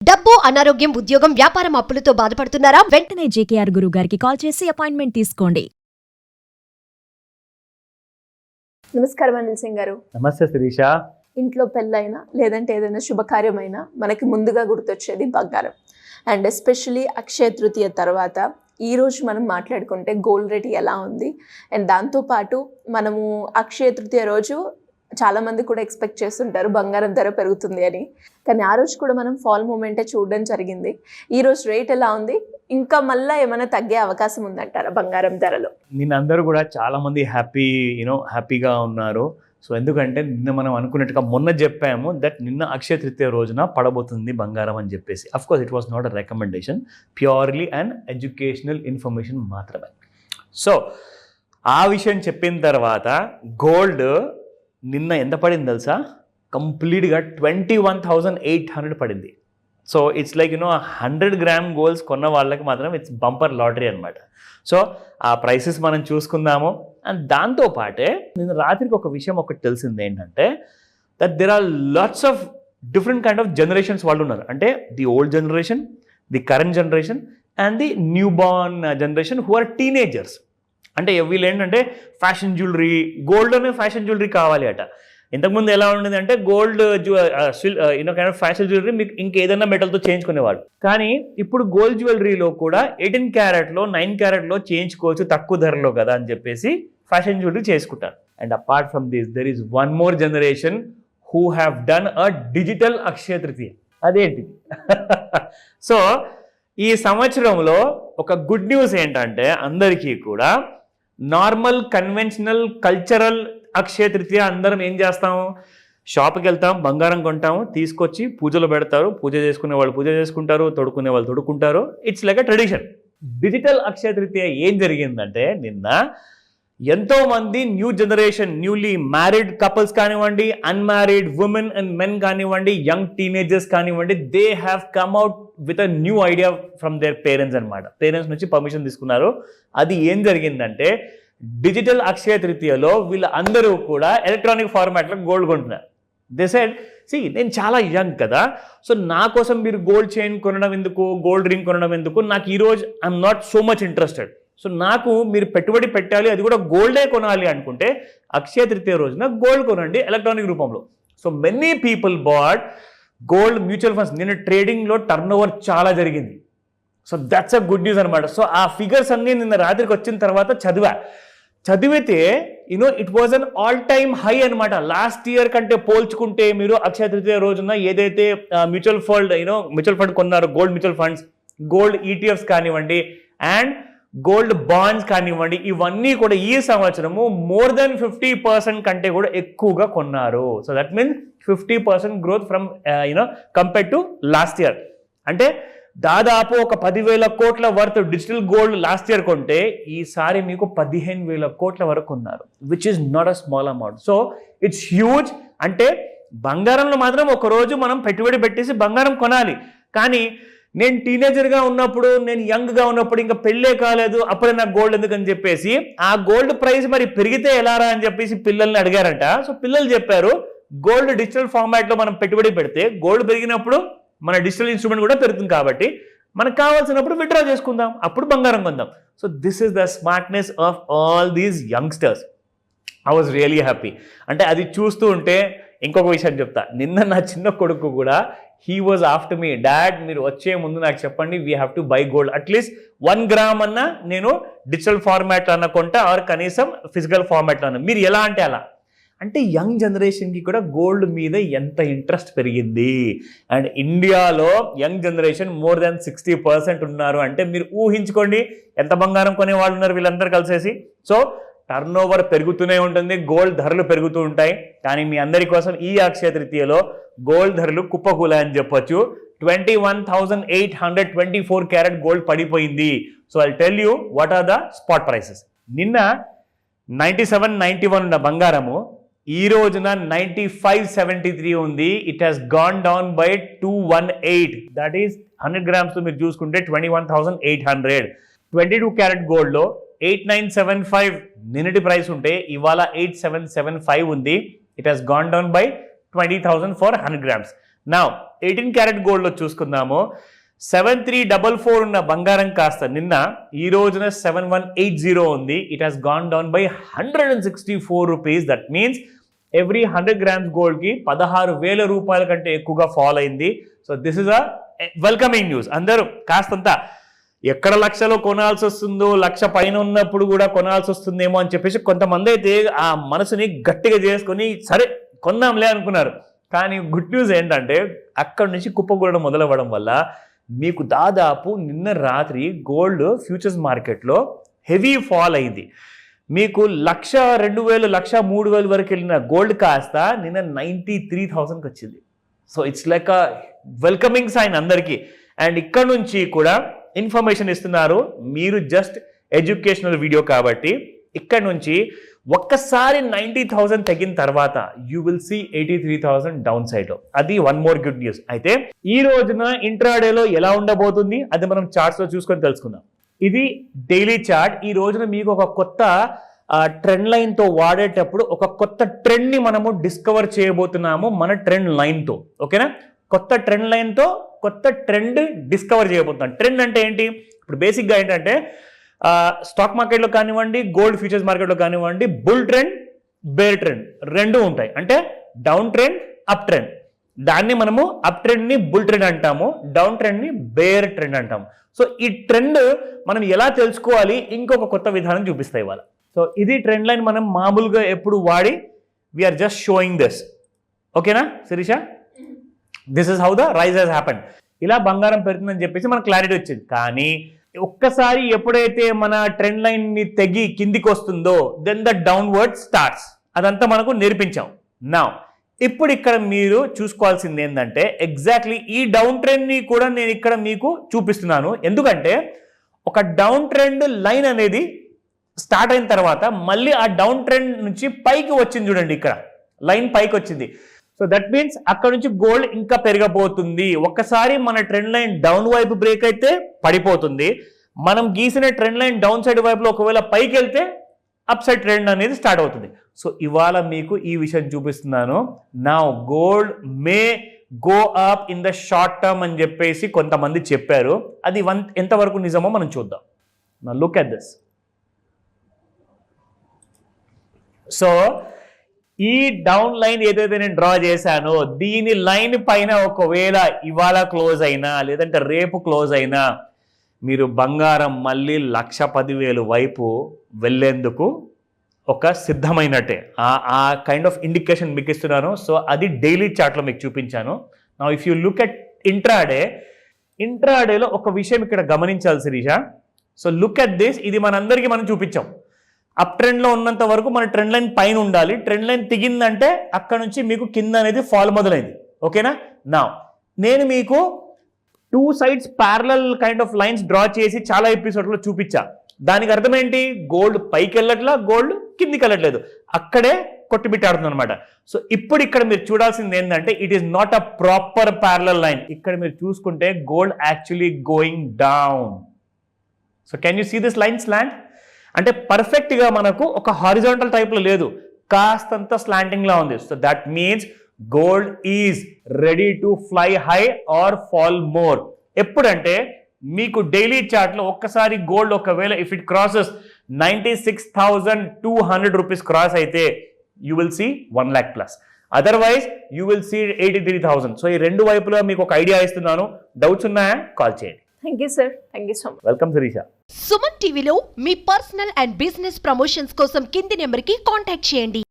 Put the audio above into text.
డబ్బు, అనారోగ్యం, ఉద్యోగం, వ్యాపారం అప్పులతో బాధపడుతున్నారా? వెంటనే జేకేఆర్ గురువు గారికి కాల్ చేసి అపాయింట్మెంట్ తీసుకోండి. నమస్కారం అనిల్ సింగ్ గారు. నమస్తే శిరీష. ఇంట్లో పెళ్ళైనా లేదంటే ఏదైనా శుభకార్యమైనా మనకి ముందుగా గుర్తొచ్చేది బంగారం. అండ్ ఎస్పెషలీ అక్షయ తృతీయ తర్వాత ఈరోజు మనం మాట్లాడుకుంటే గోల్డ్ రేట్ ఎలా ఉంది, అండ్ దాంతోపాటు మనము అక్షయ తృతీయ రోజు చాలామంది కూడా ఎక్స్పెక్ట్ చేస్తుంటారు బంగారం ధర పెరుగుతుంది అని, కానీ ఆ రోజు కూడా మనం ఫాల్ మూమెంటే చూడడం జరిగింది. ఈరోజు రేట్ ఎలా ఉంది, ఇంకా మళ్ళీ ఏమైనా తగ్గే అవకాశం ఉందంటారా బంగారం ధరలో? నిన్న అందరూ కూడా చాలా మంది హ్యాపీగా ఉన్నారు. సో ఎందుకంటే నిన్న మనం అనుకున్నట్టుగా మొన్న చెప్పాము దట్ నిన్న అక్షయ తృతీయ రోజున పడబోతుంది బంగారం అని చెప్పేసి. Of course it was not a recommendation, purely and educational information మాత్రమే. సో ఆ విషయం చెప్పిన తర్వాత గోల్డ్ నిన్న ఎంత పడింది తెలుసా? కంప్లీట్గా 21,800 పడింది. So it's like 100 gram golds కొన్న వాళ్ళకి మాత్రం ఇట్స్ బంపర్ లాటరీ అనమాట. సో ఆ ప్రైసెస్ మనం చూసుకుందాము. అండ్ దాంతోపాటే నిన్న రాత్రికి ఒక విషయం ఒకటి తెలిసింది ఏంటంటే that there are lots of different kind of generations వాళ్ళు ఉన్నారు. అంటే the old generation, the current generation and the new born generation who are teenagers. అంటే వీళ్ళు ఏంటంటే ఫ్యాషన్ జ్యువెలరీ, గోల్డ్ అనే ఫ్యాషన్ జ్యువెలరీ కావాలి అట. ఇంతకుముందు ఎలా ఉండేది అంటే gold kind of fashion jewellery మీకు ఇంకేదైనా మెటల్తో చేయించుకునేవాడు. కానీ ఇప్పుడు గోల్డ్ జ్యువెలరీలో కూడా 18 క్యారెట్లో 9 క్యారెట్లో చేయించుకోవచ్చు తక్కువ ధరలో కదా అని చెప్పేసి ఫ్యాషన్ జ్యువెలరీ చేసుకుంటారు. And apart from this there is one more generation who have done a digital Akshaya Tritiya. అదేంటి? సో ఈ సంవత్సరంలో ఒక గుడ్ న్యూస్ ఏంటంటే అందరికీ కూడా normal conventional cultural Akshaya Tritiya అందరం ఏం చేస్తాము, షాప్కి వెళ్తాం, బంగారం కొంటాము, తీసుకొచ్చి పూజలు పెడతారు, పూజ చేసుకునే వాళ్ళు పూజ చేసుకుంటారు, తొడుక్కునే వాళ్ళు తొడుక్కుంటారు. It's like a tradition. Digital Akshaya Tritiya ఏం జరిగిందంటే నిన్న ఎంతోమంది new generation, newly married couples కానివ్వండి, అన్మ్యారీడ్ ఉమెన్ అండ్ మెన్ కానివ్వండి, యంగ్ టీనేజర్స్ కానివ్వండి, they have come out with a new idea from their parents అనమాట. పేరెంట్స్ నుంచి పర్మిషన్ తీసుకున్నారు. అది ఏం జరిగిందంటే డిజిటల్ అక్షయ తృతీయలో వీళ్ళందరూ కూడా ఎలక్ట్రానిక్ ఫార్మాట్లో గోల్డ్ కొంటున్నారు. దే సెడ్ నేను చాలా యంగ్ కదా, సో నా కోసం మీరు గోల్డ్ చైన్ కొనడం ఎందుకు, గోల్డ్ రింగ్ కొనడం ఎందుకు, నాకు ఈరోజు I'm not so much interested. So నాకు మీరు పెట్టుబడి పెట్టాలి, అది కూడా గోల్డే కొనాలి అనుకుంటే అక్షయ తృతీయ రోజున గోల్డ్ కొనండి ఎలక్ట్రానిక్ రూపంలో. So many people bought gold mutual funds. నిన్న ట్రేడింగ్లో టర్న్ ఓవర్ చాలా జరిగింది. So that's a good news అనమాట. సో ఆ ఫిగర్స్ అన్నీ నిన్న రాత్రికి వచ్చిన తర్వాత చదివితే it was an all time high అనమాట. లాస్ట్ ఇయర్ కంటే పోల్చుకుంటే మీరు అక్షయ తృతీయ రోజున ఏదైతే మ్యూచువల్ ఫండ్ కొన్నారు, gold mutual funds, gold ETFs కానివ్వండి అండ్ గోల్డ్ బాండ్స్ కానివ్వండి, ఇవన్నీ కూడా ఈ సంవత్సరము మోర్ దెన్ 50% కంటే కూడా ఎక్కువగా కొన్నారు. So that means 50% growth from compared to last year. అంటే దాదాపు ఒక 10,000 కోట్ల worth digital gold last year కొంటే ఈసారి మీకు 15,000 కోట్ల వరకు కొన్నారు, which is not a small amount. So it's huge. అంటే బంగారంలో మాత్రం ఒకరోజు మనం పెట్టుబడి పెట్టేసి బంగారం కొనాలి. కానీ నేను టీనేజర్గా ఉన్నప్పుడు, నేను యంగ్గా ఉన్నప్పుడు, ఇంకా పెళ్ళే కాలేదు, అప్పుడే నాకు గోల్డ్ ఎందుకని చెప్పేసి ఆ గోల్డ్ ప్రైస్ మరి పెరిగితే ఎలారా అని చెప్పేసి పిల్లల్ని అడిగారంట. సో పిల్లలు చెప్పారు గోల్డ్ డిజిటల్ ఫార్మాట్లో మనం పెట్టుబడి పెడితే గోల్డ్ పెరిగినప్పుడు మన డిజిటల్ ఇన్స్ట్రుమెంట్ కూడా పెరుగుతుంది, కాబట్టి మనకు కావాల్సినప్పుడు విత్డ్రా చేసుకుందాం, అప్పుడు బంగారం కొందాం. So this is the smartness of all these youngsters. I was really happy. అంటే అది చూస్తూ ఉంటే ఇంకొక విషయం చెప్తా. నిన్న నా చిన్న కొడుకు కూడా he was after me, dad మీరు వచ్చే ముందు నాకు చెప్పండి, we have to buy gold, at least 1 gram అన్నా నేను డిజిటల్ ఫార్మాట్లో అన్న కొంటా, ఆర్ కనీసం ఫిజికల్ ఫార్మాట్లో అన్నా. మీరు ఎలా అంటే అలా. అంటే యంగ్ జనరేషన్కి కూడా గోల్డ్ మీద ఎంత ఇంట్రెస్ట్ పెరిగింది. అండ్ ఇండియాలో యంగ్ జనరేషన్ మోర్ దాన్ 60% ఉన్నారు. అంటే మీరు ఊహించుకోండి ఎంత బంగారం కొనేవాళ్ళు ఉన్నారు వీళ్ళందరూ కలిసేసి. సో టర్న్ ఓవర్ పెరుగుతూనే ఉంటుంది, గోల్డ్ ధరలు పెరుగుతూ ఉంటాయి. కానీ మీ అందరి కోసం ఈ అక్షయ తృతీయలో గోల్డ్ ధరలు కుప్పకూల అని చెప్పొచ్చు. 21,824 క్యారెట్ గోల్డ్ పడిపోయింది. So I tell you what are the spot prices. నిన్న 97-91 ఉన్న బంగారము ఈ రోజున 95-73 ఉంది. It has gone down by 218. That is 100 grams మీరు చూసుకుంటే 21,800. 22 క్యారెట్ గోల్డ్లో 8975 నిన్నటి ప్రైస్ ఉంటే ఇవాళ 8775 ఉంది. It has gone down by 20,000 for 100 grams. నా 18 క్యారెట్ గోల్డ్లో చూసుకుందాము. 7344 ఉన్న బంగారం కాస్త నిన్న ఈ రోజున 7180 ఉంది. It has gone down by 164 rupees. That means every 100 grams గోల్డ్కి 16,000 రూపాయల కంటే ఎక్కువగా ఫాల్ అయింది. So this is a welcoming news. అందరూ కాస్తంత ఎక్కడ లక్షలో కొనాల్సి వస్తుందో, లక్ష పైన ఉన్నప్పుడు కూడా కొనాల్సి వస్తుందేమో అని చెప్పేసి కొంతమంది అయితే ఆ మనసుని గట్టిగా చేసుకొని సరే కొందాంలే అనుకున్నారు. కానీ గుడ్ న్యూస్ ఏంటంటే అక్కడి నుంచి కుప్పకూడడం మొదలవ్వడం వల్ల మీకు దాదాపు నిన్న రాత్రి గోల్డ్ ఫ్యూచర్స్ మార్కెట్లో హెవీ ఫాల్ అయింది. మీకు 1,02,000 1,03,000 వరకు వెళ్ళిన గోల్డ్ కాస్త నిన్న 93,000కి వచ్చింది. So it's like a welcoming sign అందరికీ. అండ్ ఇక్కడ నుంచి కూడా ఇన్ఫర్మేషన్ ఇస్తున్నారు. మీరు జస్ట్ ఎడ్యుకేషనల్ వీడియో కాబట్టి ఇక్కడ నుంచి ఒక్కసారి 90,000 తగ్గిన తర్వాత you will see 83,000 down side లో. అది వన్ మోర్ గుడ్ న్యూస్. అయితే ఈ రోజున ఇంట్రాడేలో ఎలా ఉండబోతుంది అది మనం చార్ట్స్ లో చూసుకొని తెలుసుకుందాం. ఇది డైలీ చార్ట్. ఈ రోజున మీకు ఒక కొత్త ట్రెండ్ లైన్ తో వాడేటప్పుడు ఒక కొత్త ట్రెండ్ ని మనము డిస్కవర్ చేయబోతున్నాము మన ట్రెండ్ లైన్ తో. ఓకేనా? కొత్త ట్రెండ్ లైన్ తో కొత్త ట్రెండ్ డిస్కవర్ చేయబోతున్నాం. ట్రెండ్ అంటే ఏంటి? ఇప్పుడు బేసిక్గా ఏంటంటే స్టాక్ మార్కెట్లో కానివ్వండి, గోల్డ్ ఫ్యూచర్స్ మార్కెట్లో కానివ్వండి, బుల్ ట్రెండ్, బేర్ ట్రెండ్ రెండు ఉంటాయి. అంటే డౌన్ ట్రెండ్, అప్ ట్రెండ్. దాన్ని మనము అప్ ట్రెండ్ని బుల్ ట్రెండ్ అంటాము, డౌన్ ట్రెండ్ని బేర్ ట్రెండ్ అంటాము. సో ఈ ట్రెండ్ మనం ఎలా తెలుసుకోవాలి ఇంకొక కొత్త విధానం చూపిస్తాయి ఇవాళ. సో ఇది ట్రెండ్ లైన్ మనం మామూలుగా ఎప్పుడు వాడి వీఆర్ జస్ట్ షోయింగ్ దిస్. ఓకేనా Shirisha? This is how the rise has happened. ఇలా బంగారం పెరుగుతుందని చెప్పేసి మనకు క్లారిటీ వచ్చింది. కానీ ఒక్కసారి ఎప్పుడైతే మన ట్రెండ్ లైన్ ని తెగి కిందికి వస్తుందో దెన్ ద డౌన్వర్డ్ స్టార్ట్స్. అదంతా మనకు నేర్పించాం. నా ఇప్పుడు ఇక్కడ మీరు చూసుకోవాల్సింది ఏంటంటే ఎగ్జాక్ట్లీ ఈ డౌన్ ట్రెండ్ ని కూడా నేను ఇక్కడ మీకు చూపిస్తున్నాను. ఎందుకంటే ఒక డౌన్ ట్రెండ్ లైన్ అనేది స్టార్ట్ అయిన తర్వాత మళ్ళీ ఆ డౌన్ ట్రెండ్ నుంచి పైకి వచ్చింది చూడండి, ఇక్కడ లైన్ పైకి వచ్చింది. సో దట్ మీన్స్ అక్కడ నుంచి గోల్డ్ ఇంకా పెరగబోతుంది. ఒక్కసారి మన ట్రెండ్ లైన్ డౌన్ వైపు బ్రేక్ అయితే పడిపోతుంది. మనం గీసిన ట్రెండ్ లైన్ డౌన్ సైడ్ వైపులో ఒకవేళ పైకి వెళ్తే అప్ సైడ్ ట్రెండ్ అనేది స్టార్ట్ అవుతుంది. సో ఇవాళ మీకు ఈ విషయం చూపిస్తున్నాను. Now gold may go up in the short term అని చెప్పేసి కొంతమంది చెప్పారు. అది ఎంతవరకు నిజమో మనం చూద్దాం. Now look at this. So ఈ డౌన్ లైన్ ఏదైతే నేను డ్రా చేశానో దీని లైన్ పైన ఒకవేళ ఇవాళ క్లోజ్ అయినా లేదంటే రేపు క్లోజ్ అయినా మీరు బంగారం మళ్ళీ 1,10,000 వైపు వెళ్ళేందుకు ఒక సిద్ధమైనట్టే. ఆ కైండ్ ఆఫ్ ఇండికేషన్ మీకు ఇస్తున్నాను. సో అది డైలీ చార్ట్లో మీకు చూపించాను. నా ఇఫ్ యూ లుక్ అట్ ఇంట్రాడేలో ఒక విషయం ఇక్కడ గమనించాలి Shirisha. So look at this. ఇది మనందరికీ మనం చూపించాం. అప్ ట్రెండ్లో ఉన్నంత వరకు మన ట్రెండ్ లైన్ పైన ఉండాలి. ట్రెండ్ లైన్ తిగిందంటే అక్కడ నుంచి మీకు కింద అనేది ఫాల్ మొదలైంది. ఓకేనా? నా నేను మీకు 2 sides parallel kind of lines draw చేసి చాలా ఎపిసోడ్లో చూపించా. దానికి అర్థం ఏంటి? గోల్డ్ పైకి వెళ్ళట్లా, గోల్డ్ కిందికి వెళ్ళట్లేదు, అక్కడే కొట్టుబిట్టాడుతుంది అనమాట. సో ఇప్పుడు ఇక్కడ మీరు చూడాల్సింది ఏంటంటే it is not a proper parallel line. ఇక్కడ మీరు చూసుకుంటే gold actually going down. So can you see this line slant? అంటే పర్ఫెక్ట్గా మనకు ఒక హారిజాంటల్ టైప్లో లేదు, కాస్తంత స్లాంటింగ్లా ఉంది. So that means gold is ready to fly high or fall more. ఎప్పుడంటే మీకు డైలీ చార్ట్లో ఒక్కసారి గోల్డ్ ఒకవేళ if it crosses 96,200 rupees cross అయితే you will see 1 lakh plus. Otherwise you will see 83,000. So ఈ రెండు వైపులా మీకు ఒక ఐడియా ఇస్తున్నాను. డౌట్స్ ఉన్నాయా? కాల్ చేయండి. Thank you sir. Thank you so much. Welcome Shirisha. Suman టీవీలో మీ పర్సనల్ అండ్ బిజినెస్ ప్రమోషన్స్ కోసం కింది నెంబర్కి కాంటాక్ట్ చేయండి.